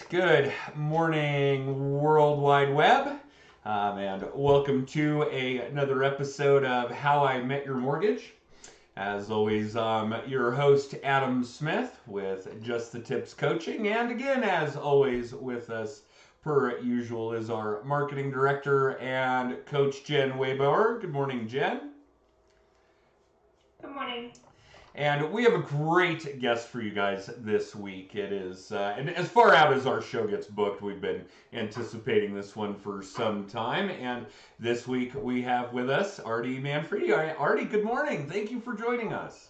Good morning, World Wide Web, and welcome to another episode of How I Met Your Mortgage. As always, your host, Adam Smith, with Just the Tips Coaching. And again, as always, with us, per usual, is our marketing director and coach, Jen Weibauer. Good morning, Jen. Good morning. And we have a great guest for you guys this week. It is, and as far out as our show gets booked, we've been anticipating this one for some time. And this week we have with us Artie Manfredi. Artie, good morning. Thank you for joining us.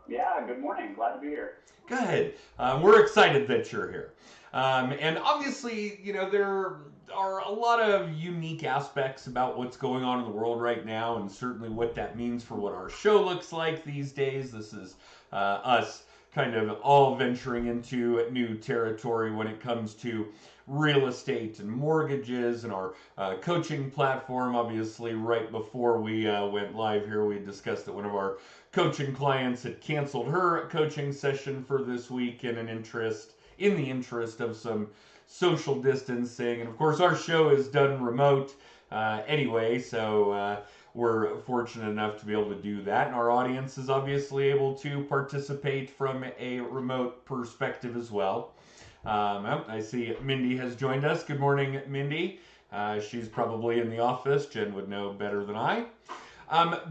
Yeah, good morning. Glad to be here. Good. We're excited that you're here. And obviously, you know, there are a lot of unique aspects about what's going on in the world right now, and certainly what that means for what our show looks like these days. This is us kind of all venturing into new territory when it comes to real estate and mortgages and our coaching platform. Obviously, right before we went live here, we discussed that one of our coaching clients had canceled her coaching session for this week in the interest of some social distancing. And of course, our show is done remote anyway, so we're fortunate enough to be able to do that. And our audience is obviously able to participate from a remote perspective as well. I see Mindy has joined us. Good morning, Mindy. She's probably in the office. Jen would know better than I.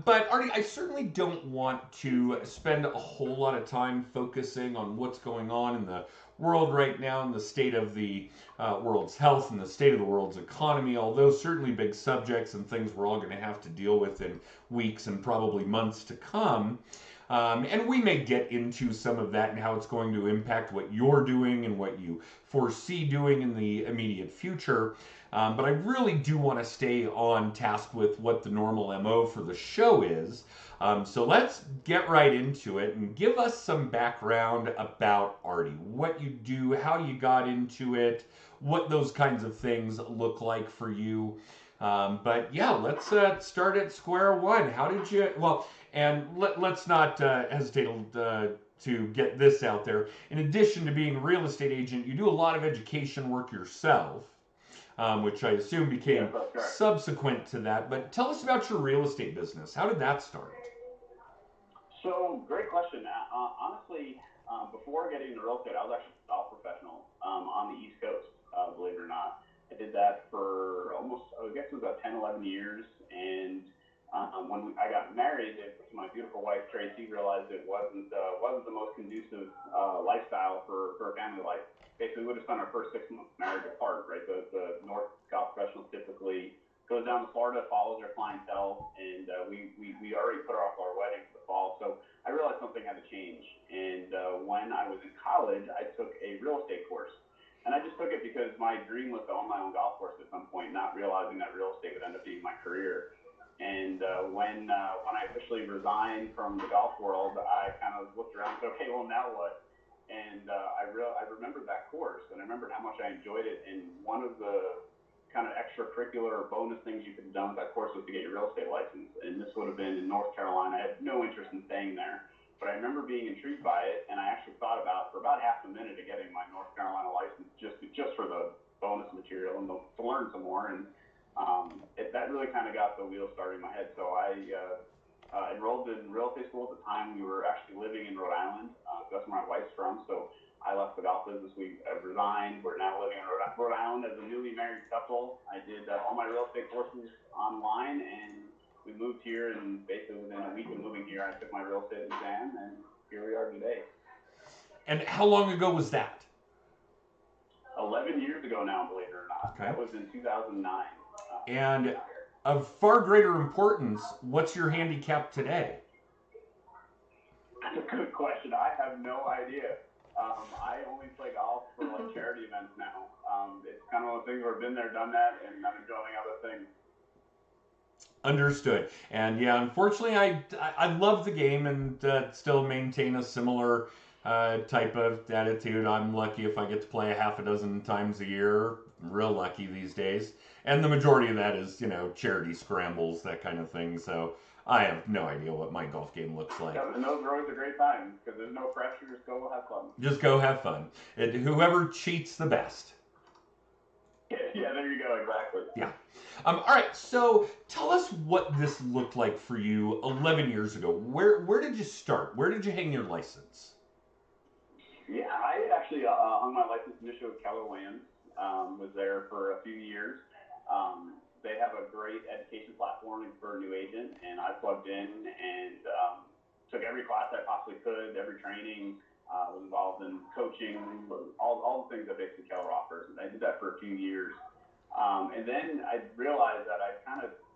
But Artie, I certainly don't want to spend a whole lot of time focusing on what's going on in the world right now and the state of the world's health and the state of the world's economy, although certainly big subjects and things we're all going to have to deal with in weeks and probably months to come. And we may get into some of that and how it's going to impact what you're doing and what you foresee doing in the immediate future. But I really do want to stay on task with what the normal MO for the show is. So let's get right into it and give us some background about Artie, what you do, how you got into it, what those kinds of things look like for you. But yeah, let's start at square one. How did you, well, and let's not hesitate to get this out there. In addition to being a real estate agent, you do a lot of education work yourself. Which I assume became subsequent to that. But tell us about your real estate business. How did that start? So, great question. Honestly, before getting into real estate, I was actually a golf professional on the East Coast, believe it or not. I did that for almost, I guess it was about 10, 11 years. And when I got married to my beautiful wife, Tracy, realized it wasn't the most conducive lifestyle for a family life. Basically, we would have spent our first 6 months married apart, right? The North golf professionals typically goes down to Florida, follows their clientele, and we already put off our wedding for the fall. So I realized something had to change. And when I was in college, I took a real estate course. And I just took it because my dream was to own my own golf course at some point, not realizing that real estate would end up being my career. And when I officially resigned from the golf world, I kind of looked around and said, okay, well, now what? And I remembered that course, and I remembered how much I enjoyed it. And one of the kind of extracurricular bonus things you could have done with that course was to get your real estate license. And this would have been in North Carolina. I had no interest in staying there, but I remember being intrigued by it, and I actually thought about for about half a minute of getting my North Carolina license just for the bonus material and to learn some more. And that really kind of got the wheels started in my head. So I enrolled in real estate school at the time. We were actually living in Rhode Island. That's where my wife's from. So I left the golf business. We resigned. We're now living in Rhode Island as a newly married couple. I did all my real estate courses online, and we moved here. And basically within a week of moving here, I took my real estate exam, and here we are today. And how long ago was that? 11 years ago now, believe it or not. Okay. That was in 2009. And of far greater importance, what's your handicap today? That's a good question. I have no idea. I only play golf for like charity events now. It's kind of one of those things where I've been there, done that, and I'm enjoying other things. Understood. And yeah, unfortunately, I love the game and still maintain a similar type of attitude. I'm lucky if I get to play a half a dozen times a year. Real lucky these days. And the majority of that is, you know, charity scrambles, that kind of thing. So I have no idea what my golf game looks like. Yeah, and those are always a great time because there's no pressure. Just go have fun. Just go have fun. Whoever cheats the best. Yeah, there you go. Exactly. Yeah. All right. So tell us what this looked like for you 11 years ago. Where did you start? Where did you hang your license? Yeah, I actually hung my license initially with Keller Williams. Was there for a few years. They have a great education platform for a new agent, and I plugged in and took every class I possibly could, every training. Was involved in coaching, all the things that basically Keller offers. And I did that for a few years. And then I realized that I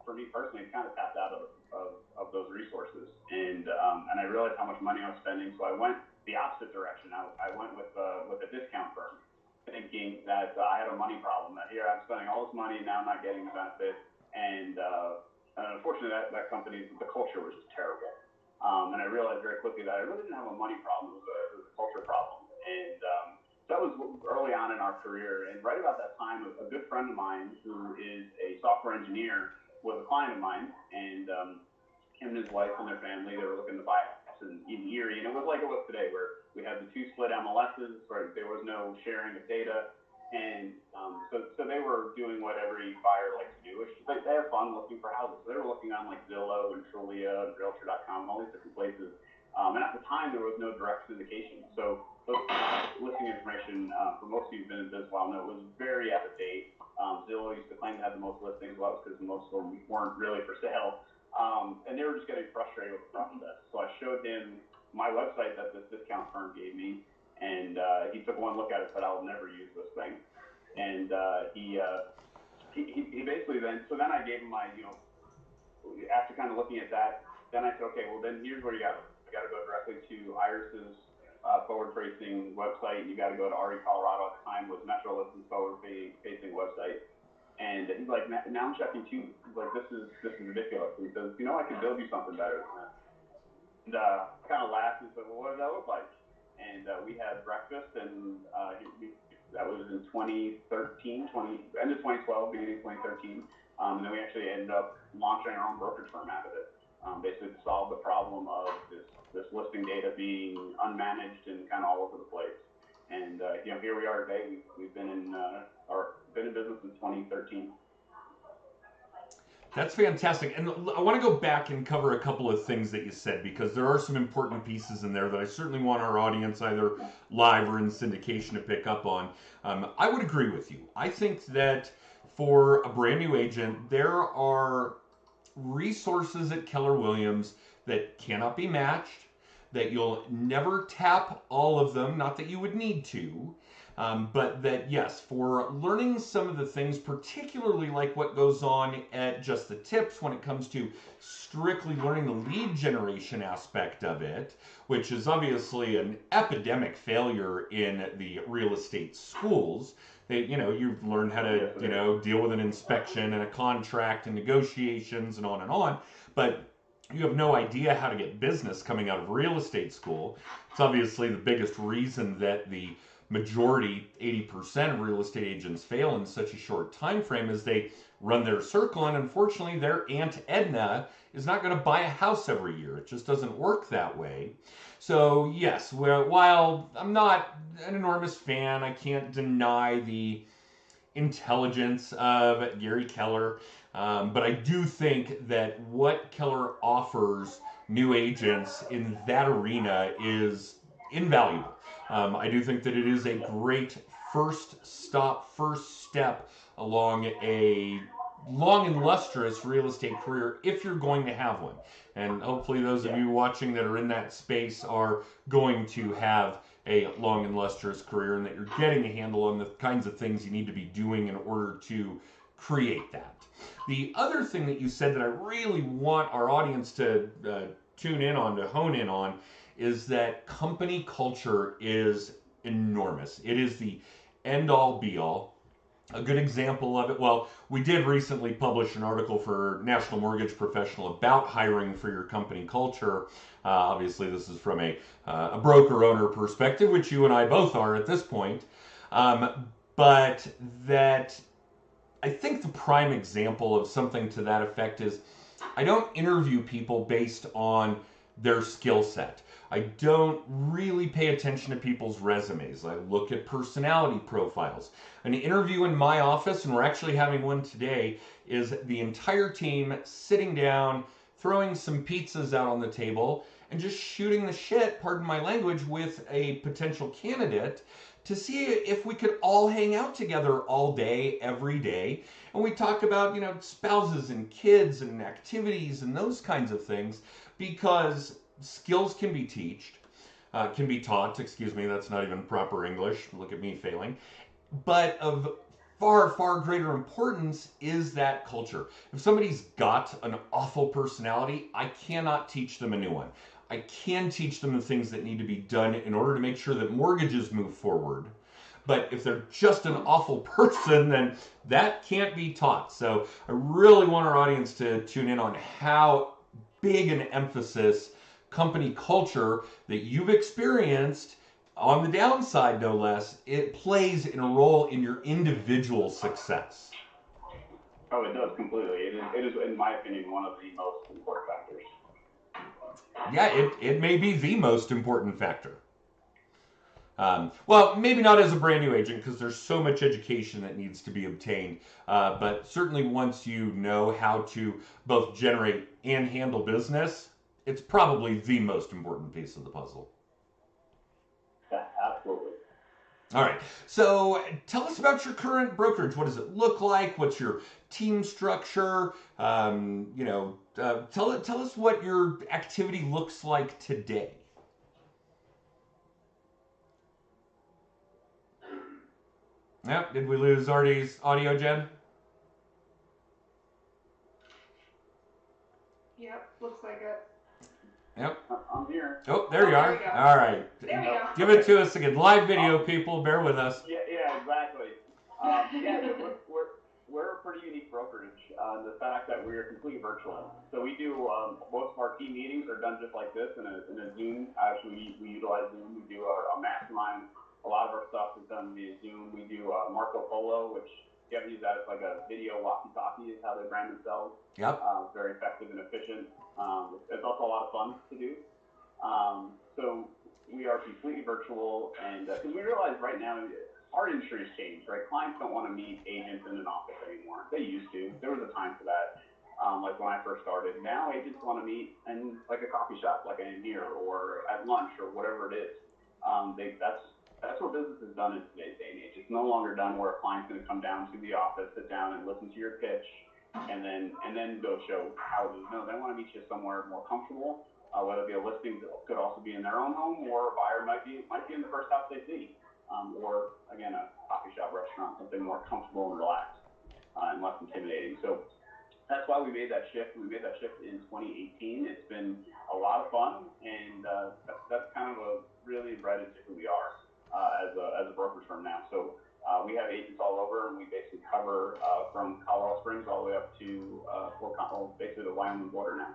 for me personally, kind of tapped out of those resources. And I realized how much money I was spending. So I went the opposite direction. I went with a discount firm, thinking that I had a money problem, that here I'm spending all this money and now I'm not getting the benefit. And unfortunately, that company, the culture was just terrible. And I realized very quickly that I really didn't have a money problem. It was a culture problem. And that was early on in our career. And right about that time, a good friend of mine who is a software engineer was a client of mine. And him and his wife and their family, they were looking to buy a house in Erie. And it was like it was today, where we had the two split MLSs, where there was no sharing of data. And so they were doing what every buyer likes to do, which is they have fun looking for houses. So they were looking on like Zillow and Trulia and Realtor.com and all these different places. And at the time, there was no direct syndication. So those listing information, for most of you who've been in business a while, know it was very out of date. Zillow used to claim to have the most listings. Well, that was because most of them weren't really for sale. And they were just getting frustrated with the process. So I showed him my website that this discount firm gave me. And he took one look at it and said, I'll never use this thing. And he basically then I gave him my, after kind of looking at that, then I said, okay, well, then here's where you got to go directly to Iris's forward-facing website. You got to go to Artie, Colorado. At the time was Metro Listing's forward-facing website. And he's like, now I'm checking too. He's like, this is ridiculous. And he says, I can build you something better than this. And I kind of laughed and said, well, what does that look like? And we had breakfast, and that was in 2013, end of 2012, beginning of 2013. And then we actually ended up launching our own brokerage firm out of it, basically to solve the problem of this listing data being unmanaged and kind of all over the place. And here we are today. We've been in business since 2013. That's fantastic. And I want to go back and cover a couple of things that you said, because there are some important pieces in there that I certainly want our audience, either live or in syndication, to pick up on. I would agree with you. I think that for a brand new agent, there are resources at Keller Williams that cannot be matched, that you'll never tap all of them, not that you would need to. But that, yes, for learning some of the things, particularly like what goes on at Just the Tips when it comes to strictly learning the lead generation aspect of it, which is obviously an epidemic failure in the real estate schools. You've learned how to, deal with an inspection and a contract and negotiations and on, but you have no idea how to get business coming out of real estate school. It's obviously the biggest reason that the majority, 80% of real estate agents fail in such a short time frame, is they run their circle, and unfortunately their Aunt Edna is not going to buy a house every year. It just doesn't work that way. So yes, while I'm not an enormous fan, I can't deny the intelligence of Gary Keller, but I do think that what Keller offers new agents in that arena is invaluable. I do think that it is a great first step along a long and lustrous real estate career, if you're going to have one. And hopefully those of you watching that are in that space are going to have a long and lustrous career, and that you're getting a handle on the kinds of things you need to be doing in order to create that. The other thing that you said that I really want our audience to tune in on, to hone in on, is that company culture is enormous. It is the end-all, be-all. A good example of it, well, we did recently publish an article for National Mortgage Professional about hiring for your company culture. Obviously, this is from a broker owner perspective, which you and I both are at this point. But that, I think the prime example of something to that effect is I don't interview people based on their skill set. I don't really pay attention to people's resumes. I look at personality profiles. An interview in my office, and we're actually having one today, is the entire team sitting down, throwing some pizzas out on the table, and just shooting the shit, pardon my language, with a potential candidate to see if we could all hang out together all day, every day. And we talk about, spouses and kids and activities and those kinds of things, because skills can be taught, excuse me, that's not even proper English. Look at me failing. But of far, far greater importance is that culture. If somebody's got an awful personality, I cannot teach them a new one. I can teach them the things that need to be done in order to make sure that mortgages move forward. But if they're just an awful person, then that can't be taught. So I really want our audience to tune in on how big an emphasis company culture that you've experienced, on the downside no less, it plays in a role in your individual success. Oh, it does completely. It is, in my opinion, one of the most important factors. Yeah, it may be the most important factor. Well, maybe not as a brand new agent, because there's so much education that needs to be obtained. But certainly once you know how to both generate and handle business, it's probably the most important piece of the puzzle. Yeah, absolutely. All right. So tell us about your current brokerage. What does it look like? What's your team structure? Tell us what your activity looks like today. Yep. Did we lose Artie's audio, Jen? Yep, looks like it. Yep. I'm here. Oh, there you are. There we go. All right. There we go. Give it to us again. Live video, people. Bear with us. Yeah, exactly. We're a pretty unique brokerage. The fact that we are completely virtual. So we do most of our team meetings are done just like this in a Zoom. Actually, we utilize Zoom. We do our mastermind. A lot of our stuff is done via Zoom. We do Marco Polo, which you have to use that as like a video walkie-talkie is how they brand themselves. Yep. Very effective and efficient. It's also a lot of fun to do. So we are completely virtual, and because we realize right now our industry has changed, right? Clients don't want to meet agents in an office anymore. They used to. There was a time for that. Like when I first started. Now agents want to meet in like a coffee shop, like in here, or at lunch, or whatever it is. That's where business is done in today's day and age. It's no longer done where a client's going to come down to the office, sit down, and listen to your pitch, and then go show houses. No, they want to meet you somewhere more comfortable. Whether it be a listing that could also be in their own home, or a buyer might be in the first house they see, or again a coffee shop, restaurant, something more comfortable and relaxed and less intimidating. So that's why we made that shift. We made that shift in 2018. It's been a lot of fun, and that's kind of really bred into who we are as a brokerage firm now. So we have agents all over, and we basically cover from Colorado Springs all the way up to basically the Wyoming border now.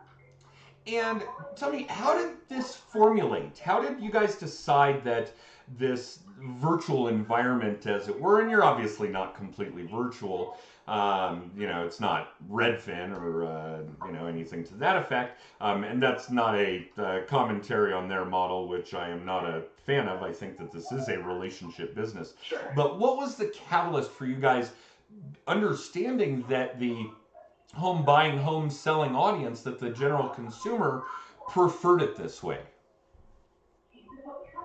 And tell me, how did this formulate? How did you guys decide that this virtual environment, as it were, and you're obviously not completely virtual, it's not Redfin or, anything to that effect, and that's not a commentary on their model, which I am not a fan of. I think that this is a relationship business. Sure. But what was the catalyst for you guys understanding that the home buying, home selling audience, that the general consumer preferred it this way?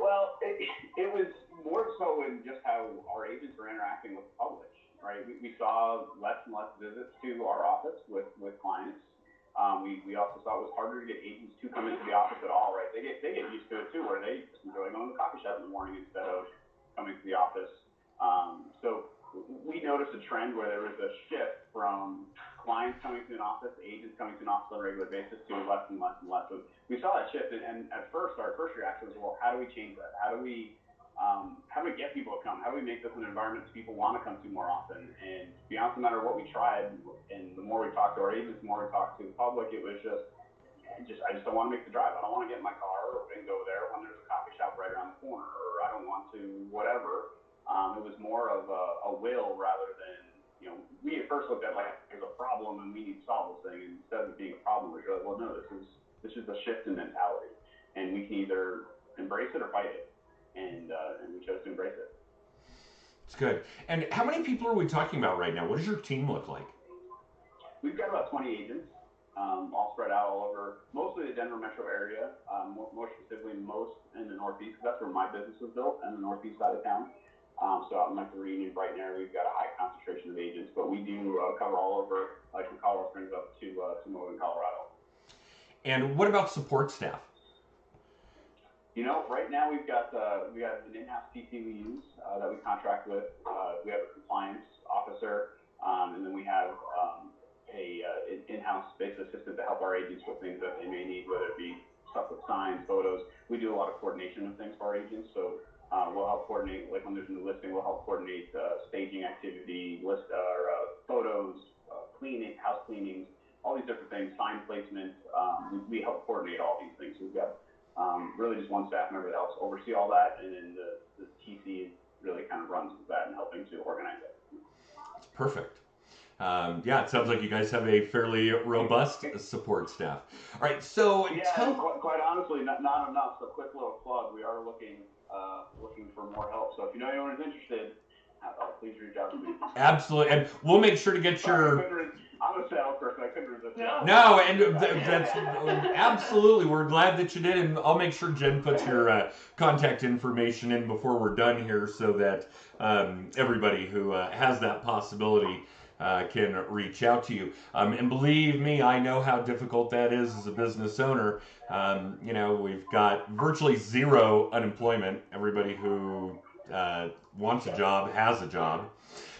Well, it was more so in just how our agents are interacting with the public, right? We saw less and less visits to our office with clients. We also saw it was harder to get agents to come into the office at all, right? They get used to it too, where they just enjoy going to the coffee shop in the morning instead of coming to the office. So we noticed a trend where there was a shift from clients coming to an office, agents coming to an office on a regular basis, to less and less and less. So we saw that shift, and at first, our first reaction was, well, how do we change that? How do we get people to come? How do we make this an environment that people want to come to more often? And to be honest, no matter what we tried, and the more we talked to our agents, the more we talked to the public, it was I just don't want to make the drive. I don't want to get in my car and go there when there's a coffee shop right around the corner, or I don't want to whatever. It was more of a will rather than, we first looked at like there's a problem and we need to solve this thing, and instead of it being a problem, we're like, well, no, this is a shift in mentality, and we can either embrace it or fight it, and we chose to embrace it. It's good. And how many people are we talking about right now? What does your team look like? We've got about 20 agents, all spread out all over, mostly the Denver metro area, more specifically most in the Northeast, because that's where my business was built, in the Northeast side of town. So out in like the Reunion, Brighton area, we've got a high concentration of agents, but we do cover all over, like from Colorado Springs up to northern Colorado. And what about support staff? Right now we have an in-house TC we use that we contract with. We have a compliance officer, and then we have an in-house space assistant to help our agents with things that they may need, whether it be stuff with signs, photos. We do a lot of coordination of things for our agents, so we'll help coordinate, like when there's a new listing, we'll help coordinate staging activity, photos, cleaning, house cleanings, all these different things, sign placement. We help coordinate all these things. So we've got really just one staff member that helps oversee all that, and then the TC really kind of runs with that and helping to organize it. Perfect. Yeah, it sounds like you guys have a fairly robust support staff. All right, so quite honestly, not enough. So quick little plug: we are looking for more help. So if you know anyone who's interested, please reach out to me. Absolutely, and we'll make sure to get your. I'm a salesperson. I couldn't resist. No, and that's absolutely. We're glad that you did, and I'll make sure Jen puts your contact information in before we're done here, so that everybody who has that possibility can reach out to you. And believe me, I know how difficult that is as a business owner. We've got virtually zero unemployment. Everybody who wants a job has a job.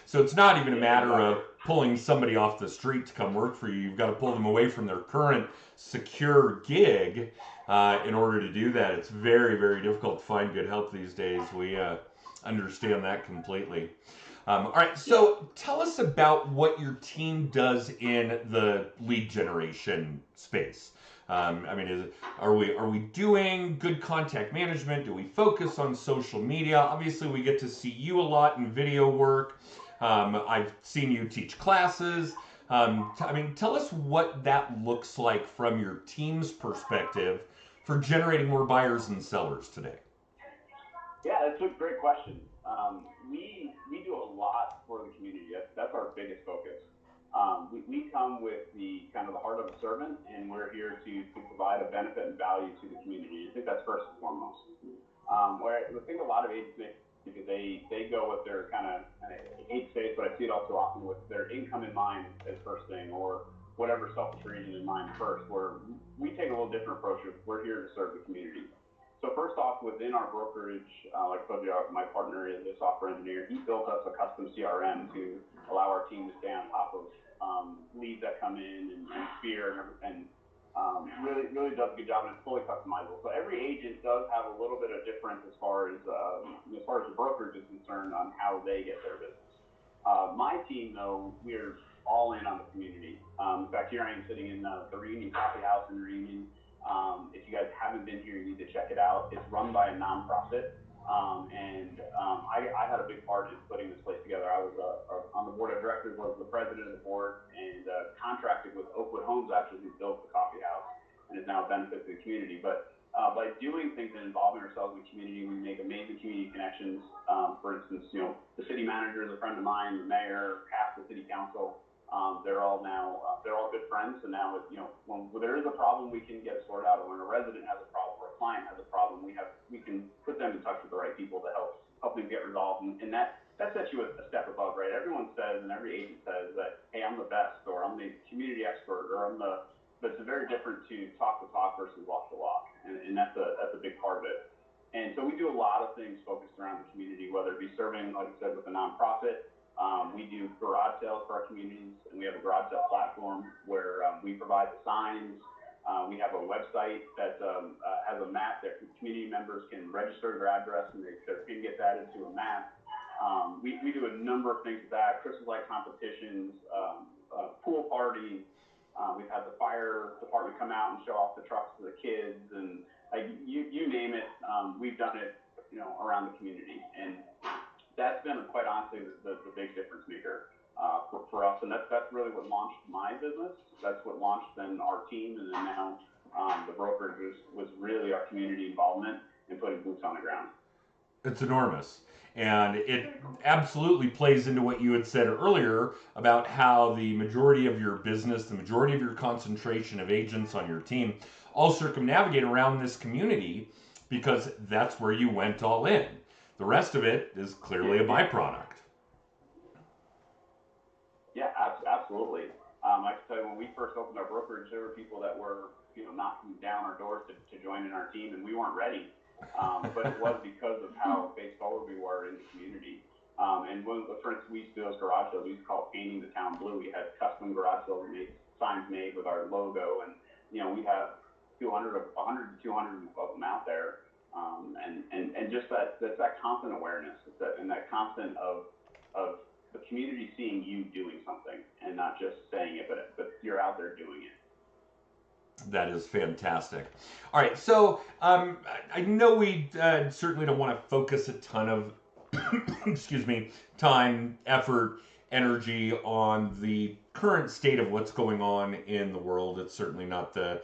So it's not even a matter of pulling somebody off the street to come work for you. You've got to pull them away from their current secure gig in order to do that. It's very, very difficult to find good help these days. We understand that completely. All right, so tell us about what your team does in the lead generation space. Are we doing good contact management? Do we focus on social media? Obviously, we get to see you a lot in video work. I've seen you teach classes. Tell us what that looks like from your team's perspective for generating more buyers and sellers today. Yeah, that's a great question. We do a lot for the community. That's our biggest focus. We come with the kind of the heart of a servant, and we're here to provide a benefit and value to the community. I think that's first and foremost. Where I think a lot of agents make, because they go with their I hate to say it, but I see it all too often, with their income in mind as first thing, or whatever selfish reason in mind first, where we take a little different approach of we're here to serve the community. So first off, within our brokerage, like I told you, my partner is a software engineer. He built us a custom CRM to allow our team to stay on top of leads that come in and Sphere and really does a good job, and it's fully customizable. So every agent does have a little bit of difference as far as the brokerage is concerned on how they get their business. My team, though, we're all in on the community. In fact, here I am sitting in the Reunion Coffee House in Reunion. If you guys haven't been here, you need to check it out. It's run by a nonprofit, and I had a big part in putting this place together. I was on the board of directors, was the president of the board, and contracted with Oakwood Homes, actually, who built the coffee house, and is now a benefit to the community. But by doing things and involving ourselves in the community, we make amazing community connections. For instance, the city manager is a friend of mine, the mayor, half the city council. They're all good friends. So now, when there is a problem, we can get it sorted out. Or when a resident has a problem or a client has a problem, we can put them in touch with the right people to help things get resolved. And that sets you a step above, right? Everyone says, and every agent says that, hey, I'm the best, or I'm the community expert, or but it's very different to talk the talk versus walk the walk, and that's a big part of it. And so we do a lot of things focused around the community, whether it be serving, like I said, with a nonprofit. We do garage sales for our communities, and we have a garage sale platform where we provide the signs. We have a website that has a map that community members can register their address, and their PIN gets added to a map. We do a number of things with that: Christmas light competitions, pool parties. We've had the fire department come out and show off the trucks to the kids, and you name it. We've done it, around the community, and that's been quite honestly the big difference maker. for us, and that's really what launched my business. That's what launched then our team, and then now the brokerage was really our community involvement and putting boots on the ground. It's enormous. And it absolutely plays into what you had said earlier about how the majority of your business, the majority of your concentration of agents on your team, all circumnavigate around this community because that's where you went all in. The rest of it is clearly a byproduct. Yeah, absolutely. I can tell you when we first opened our brokerage, there were people that were, knocking down our doors to join in our team, and we weren't ready. But it was because of how face forward we were in the community. And for instance, we used to do those garage sales. We used to call it painting the town blue. We had custom garage sales signs made with our logo, and we'd have 100 to 200 of them out there. And just that constant awareness, that constant of the community seeing you doing something and not just saying it, but you're out there doing it. That is fantastic. All right, so I know we certainly don't want to focus a ton of, excuse me, time, effort, energy on the current state of what's going on in the world. It's certainly not the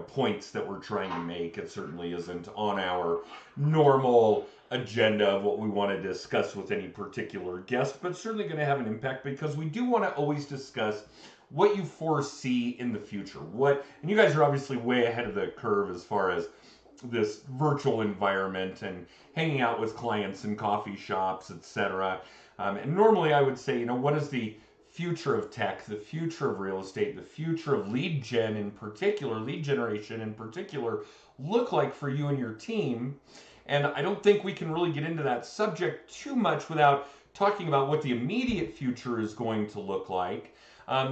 points that we're trying to make. It certainly isn't on our normal agenda of what we want to discuss with any particular guest, but certainly going to have an impact because we do want to always discuss what you foresee in the future. And you guys are obviously way ahead of the curve as far as this virtual environment and hanging out with clients in coffee shops, etc. And normally I would say, what is the future of tech, the future of real estate, the future of lead generation in particular, look like for you and your team? And I don't think we can really get into that subject too much without talking about what the immediate future is going to look like.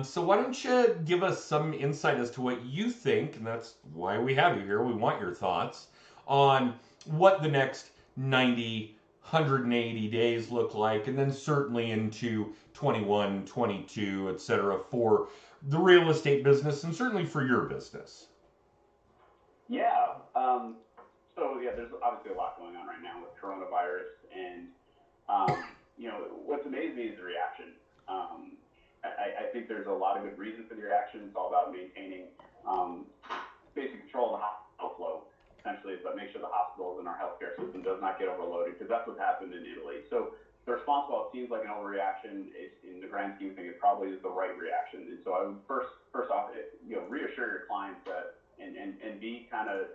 So why don't you give us some insight as to what you think, and that's why we have you here. We want your thoughts on what the next 90, 180 days look like, and then certainly into 21, 22, etc. for the real estate business and certainly for your business. Yeah. There's obviously a lot going on right now with coronavirus, and what's amazed me is the reaction. I think there's a lot of good reason for the reaction. It's all about maintaining basic control of the hospital flow, essentially, but make sure the hospitals and our healthcare system does not get overloaded, because that's what happened in Italy. So the response, while it seems like an overreaction, is, in the grand scheme of things, it probably is the right reaction. And so I would first off, reassure your clients that, and be kind of,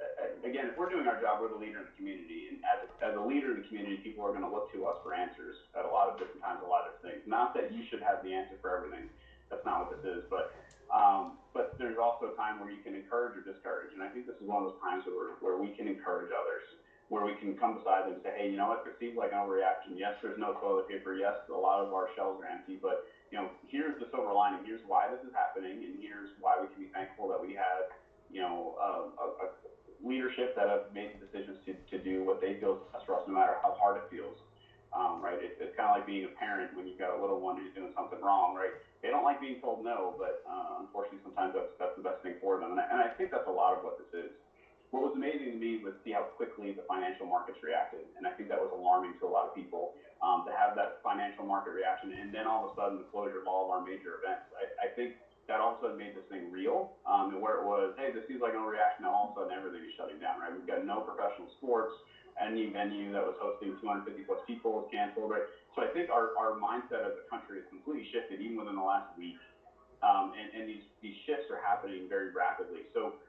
again, if we're doing our job, we're the leader in the community, and as a leader in the community, people are going to look to us for answers at a lot of different times, a lot of different things. Not that you should have the answer for everything. That's not what this is, but there's also a time where you can encourage or discourage, and I think this is one of those times where we can encourage others, where we can come beside them and say, hey, you know what, this seems like an overreaction. Yes, there's no toilet paper. Yes, a lot of our shelves are empty, but here's the silver lining. Here's why this is happening, and here's why we can be thankful that we have a leadership that have made the decisions to do what they feel is best for us, no matter how hard it feels. Right? It's kind of like being a parent when you've got a little one who's doing something wrong, right? They don't like being told no, but unfortunately, sometimes that's the best thing for them. And I think that's a lot of what this is. What was amazing to me was see how quickly the financial markets reacted, and I think that was alarming to a lot of people, to have that financial market reaction, and then all of a sudden the closure of all of our major events. I think that all of a sudden made this thing real, and where it was, hey, this seems like no reaction, now all of a sudden everything is shutting down, right? We've got no professional sports. Any venue that was hosting 250 plus people was canceled, right? So I think our mindset as a country has completely shifted even within the last week, and these shifts are happening very rapidly. So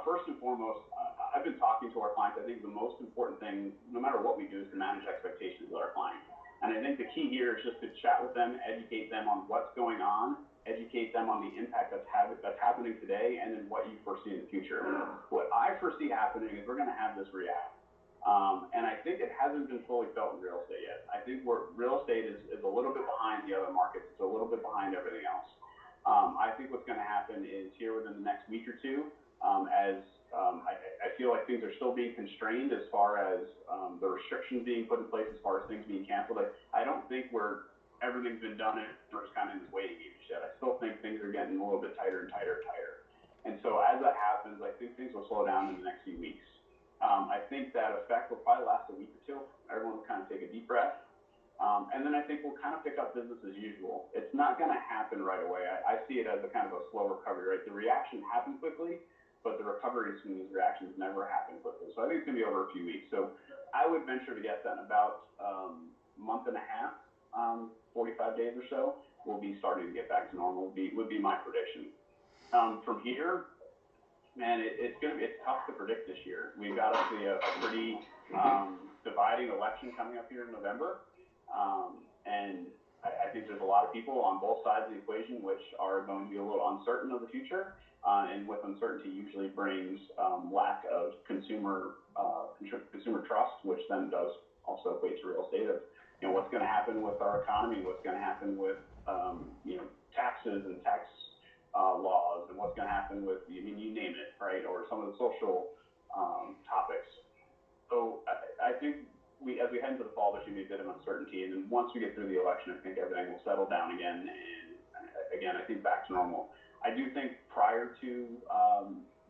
first and foremost, I've been talking to our clients. I think the most important thing, no matter what we do, is to manage expectations with our clients. And I think the key here is just to chat with them, educate them on what's going on, educate them on the impact that's happening today, and then what you foresee in the future. What I foresee happening is we're going to have this react. And I think it hasn't been fully felt in real estate yet. I think real estate is a little bit behind the other markets. It's a little bit behind everything else. I think what's going to happen is here within the next week or two, I feel like things are still being constrained as far as the restrictions being put in place, as far as things being canceled. I don't think everything's been done and we're just kind of in this waiting game yet. I still think things are getting a little bit tighter and tighter and tighter. And so as that happens, I think things will slow down in the next few weeks. I think that effect will probably last a week or two. Everyone will kind of take a deep breath. And then I think we'll kind of pick up business as usual. It's not going to happen right away. I see it as a kind of a slow recovery, right? The reaction happened quickly, but the recoveries from these reactions never happen quickly. So I think it's going to be over a few weeks. So I would venture to guess that in about month and a half, 45 days or so, we'll be starting to get back to normal. Would be my prediction. From here, man, it's tough to predict this year. We've got a pretty dividing election coming up here in November, and I think there's a lot of people on both sides of the equation which are going to be a little uncertain of the future, and with uncertainty usually brings lack of consumer trust, which then does also equate to real estate of what's going to happen with our economy, what's going to happen with taxes and tax laws, and what's going to happen with, I mean, you name it, right? Or some of the social topics. So I think as we head into the fall, there should be a bit of uncertainty. And then once we get through the election, I think everything will settle down again. And again, I think back to normal. I do think prior to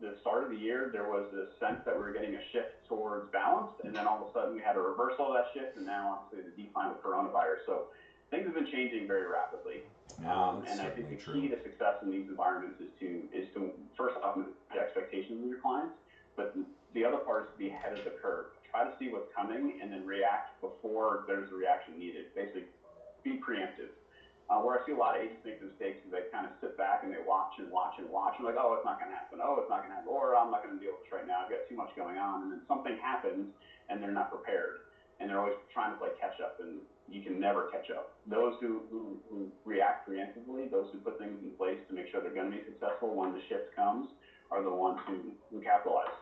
the start of the year, there was this sense that we were getting a shift towards balance. And then all of a sudden we had a reversal of that shift. And now obviously the decline with coronavirus. So things have been changing very rapidly. And I think the key to success in these environments is to first off manage expectations of your clients, but the other part is to be ahead of the curve. Try to see what's coming and then react before there's a reaction needed. Basically, be preemptive. Where I see a lot of agents make the mistakes is they kind of sit back and they watch and watch and watch. And like, oh, it's not going to happen. Oh, it's not going to happen. Or I'm not going to deal with this right now. I've got too much going on. And then something happens and they're not prepared. And they're always trying to play catch up. And you can never catch up. Those who react preemptively, those who put things in place to make sure they're going to be successful when the shift comes, are the ones who capitalize.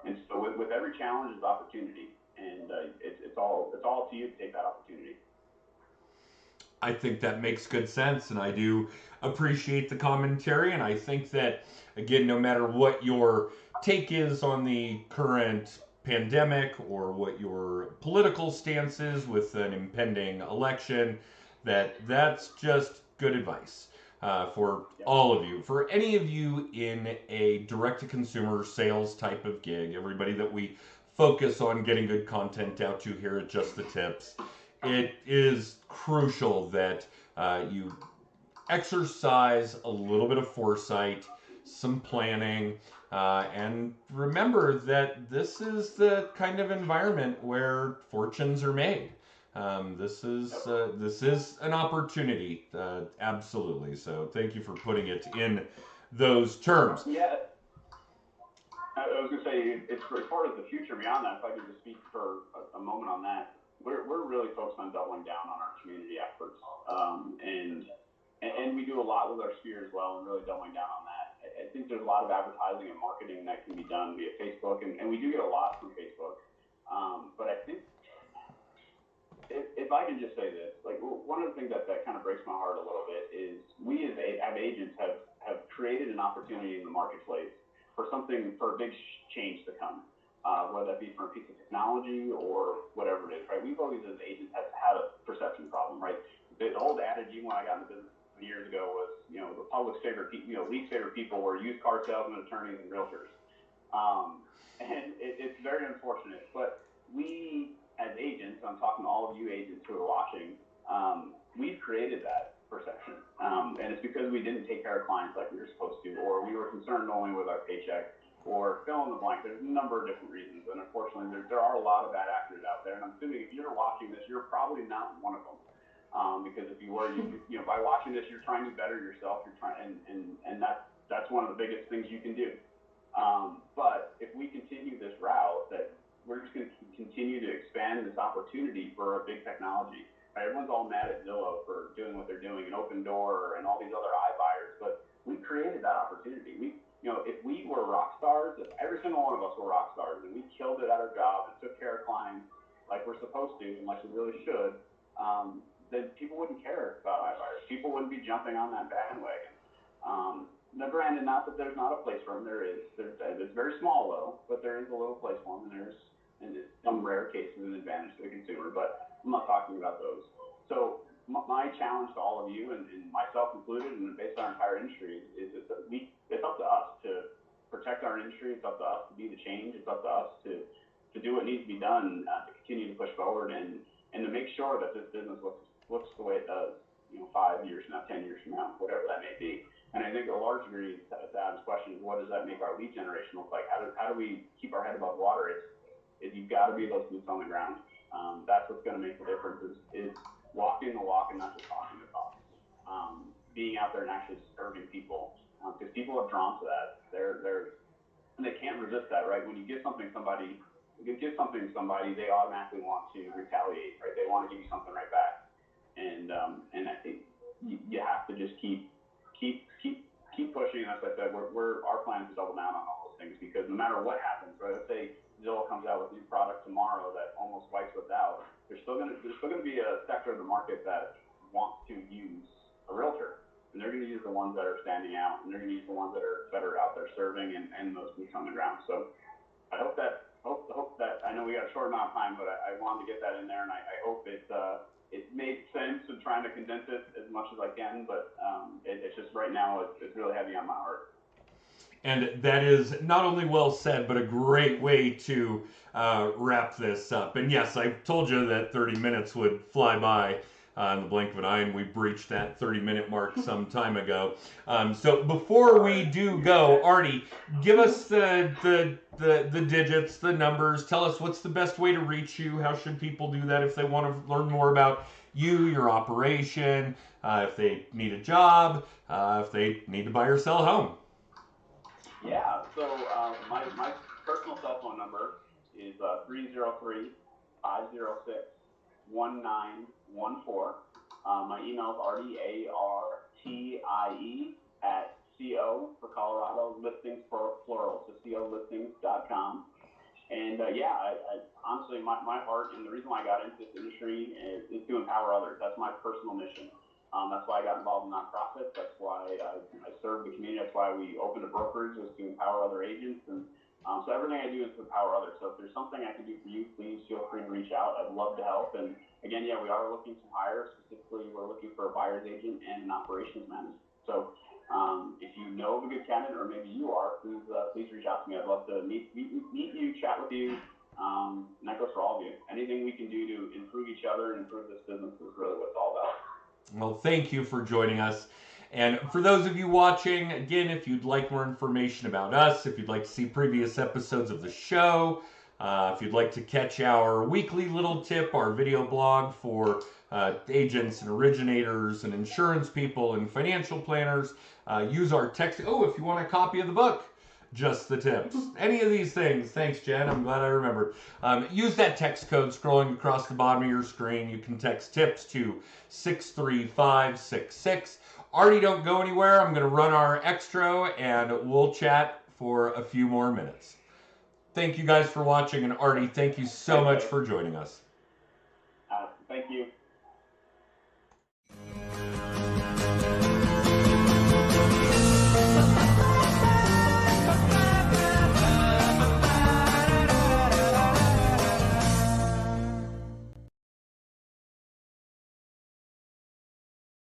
And so with every challenge is opportunity. And it's all up to you to take that opportunity. I think that makes good sense, and I do appreciate the commentary. And I think that, again, no matter what your take is on the current pandemic or what your political stance is with an impending election, that's just good advice for all of you. For any of you in a direct-to-consumer sales type of gig, everybody that we focus on getting good content out to here at Just the Tips, it is crucial that you exercise a little bit of foresight, some planning, and remember that this is the kind of environment where fortunes are made. This is an opportunity, absolutely. So thank you for putting it in those terms. Yeah. I was going to say, as far as the future beyond that, if I could just speak for a moment on that, we're really focused on doubling down on our community efforts, and we do a lot with our sphere as well, and really doubling down on that. I think there's a lot of advertising and marketing that can be done via Facebook, and we do get a lot from Facebook. But I think if I can just say this, like one of the things that kind of breaks my heart a little bit is we as agents have created an opportunity in the marketplace for a big change to come. Whether that be from a piece of technology or whatever it is, right? We've always, as agents, had a perception problem, right? The old adage, even when I got into business years ago, was, the public's least favorite people were used car salesmen, attorneys, and realtors. And it's very unfortunate. But we, as agents, I'm talking to all of you agents who are watching, we've created that perception. And it's because we didn't take care of clients like we were supposed to, or we were concerned only with our paycheck, or fill in the blank. There's a number of different reasons, and unfortunately, there are a lot of bad actors out there. And I'm assuming if you're watching this, you're probably not one of them, because if you were, by watching this, you're trying to better yourself. You're trying, and that's one of the biggest things you can do. But if we continue this route, that we're just going to continue to expand this opportunity for a big technology. Right? Everyone's all mad at Zillow for doing what they're doing, and Open Door, and all these other iBuyers, but we created that opportunity. If we were rock stars, if every single one of us were rock stars, and we killed it at our job and took care of clients like we're supposed to and like we really should, then people wouldn't care about iBuyers. People wouldn't be jumping on that bandwagon. Now, granted, not that there's not a place for them. There is. It's very small, though, but there is a little place for them, and there's, in some rare cases, an advantage to the consumer, but I'm not talking about those. So my challenge to all of you, and myself included, and based on our entire industry, is that it's up to us to protect our industry. It's up to us to be the change. It's up to us to do what needs to be done to continue to push forward and and to make sure that this business looks the way it does, 5 years from now, 10 years from now, whatever that may be. And I think a large degree to Adam's question is, what does that make our lead generation look like? How do we keep our head above water? Is you've got to be those boots on the ground. That's what's going to make the difference. Is walking the walk and not just talking the talk. Being out there and actually serving people, because people are drawn to that. And they can't resist that, right? When you give something to somebody, they automatically want to retaliate, right? They want to give you something right back, and I think you have to just keep pushing. And as I said, our plan is to double down on all those things, because no matter what happens, right? Let's say Zillow comes out with a new product tomorrow that almost wipes us out. There's still gonna be a sector of the market that wants to use a realtor, and they're going to use the ones that are standing out, and they're going to use the ones that are out there serving and those boots on the ground. So I hope that I know we got a short amount of time, but I wanted to get that in there, and I hope it made sense in trying to condense it as much as I can. But it's just right now it's really heavy on my heart. And that is not only well said, but a great way to wrap this up. And yes, I told you that 30 minutes would fly by in the blink of an eye, and we breached that 30-minute mark some time ago. So before we do go, Artie, give us the digits, the numbers. Tell us what's the best way to reach you. How should people do that if they want to learn more about you, your operation, if they need a job, if they need to buy or sell a home? Yeah, so my personal cell phone number is 303-506-1914. My email is Artie, ARTIE, @CO for Colorado, listings plural, so colistings.com. And I honestly, my heart, and the reason why I got into this industry is to empower others. That's my personal mission. That's why I got involved in nonprofits. That's why I serve the community. That's why we opened a brokerage, was to empower other agents. And so everything I do is to empower others. So if there's something I can do for you, please feel free to reach out. I'd love to help. And again, we are looking to hire. Specifically, we're looking for a buyer's agent and an operations manager. So if you know of a good candidate, or maybe you are, please reach out to me. I'd love to meet you, chat with you. And that goes for all of you. Anything we can do to improve each other and improve this business is really what it's all about. Well, thank you for joining us. And for those of you watching, again, if you'd like more information about us, if you'd like to see previous episodes of the show, if you'd like to catch our weekly little tip, our video blog for agents and originators and insurance people and financial planners, use our text. Oh, if you want a copy of the book, Just the Tips. Any of these things. Thanks, Jen. I'm glad I remembered. Use that text code scrolling across the bottom of your screen. You can text TIPS to 63566. Artie, don't go anywhere. I'm going to run our extra, and we'll chat for a few more minutes. Thank you guys for watching, and Artie, thank you so much for joining us. Thank you.